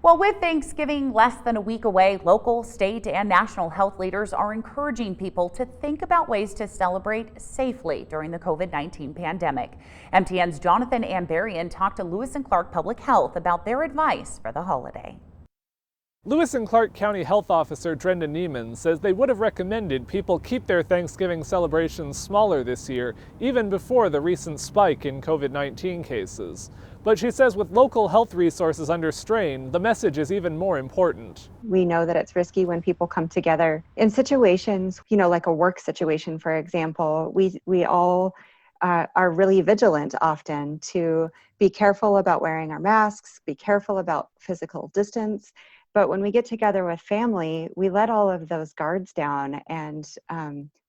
Well, with Thanksgiving less than a week away, local, state, and national health leaders are encouraging people to think about ways to celebrate safely during the COVID-19 pandemic. MTN's Jonathan Ambarian talked to Lewis and Clark Public Health about their advice for the holiday. Lewis and Clark County Health Officer Drenda Neiman says they would have recommended people keep their Thanksgiving celebrations smaller this year, even before the recent spike in COVID-19 cases. But she says with local health resources under strain, the message is even more important. We know that it's risky when people come together in situations, like a work situation, for example. We all are really vigilant often to be careful about wearing our masks, be careful about physical distance. But when we get together with family, we let all of those guards down and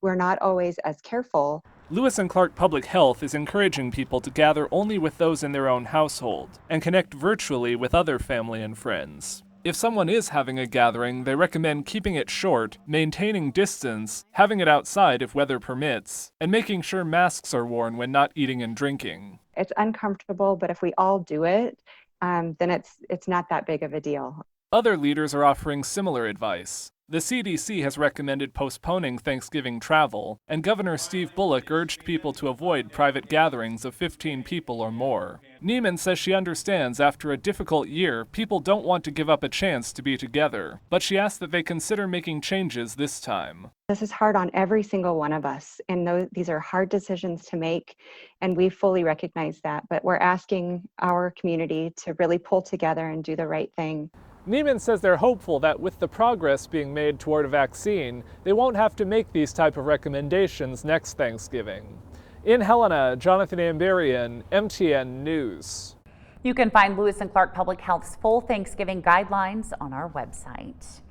we're not always as careful. Lewis and Clark Public Health is encouraging people to gather only with those in their own household and connect virtually with other family and friends. If someone is having a gathering, they recommend keeping it short, maintaining distance, having it outside if weather permits, and making sure masks are worn when not eating and drinking. It's uncomfortable, but if we all do it, then it's not that big of a deal. Other leaders are offering similar advice. The CDC has recommended postponing Thanksgiving travel, and Governor Steve Bullock urged people to avoid private gatherings of 15 people or more. Neiman says she understands after a difficult year, people don't want to give up a chance to be together, but she asks that they consider making changes this time. This is hard on every single one of us, and these are hard decisions to make, and we fully recognize that, but we're asking our community to really pull together and do the right thing. Neiman says they're hopeful that with the progress being made toward a vaccine, they won't have to make these type of recommendations next Thanksgiving. In Helena, Jonathan Ambarian, MTN News. You can find Lewis and Clark Public Health's full Thanksgiving guidelines on our website.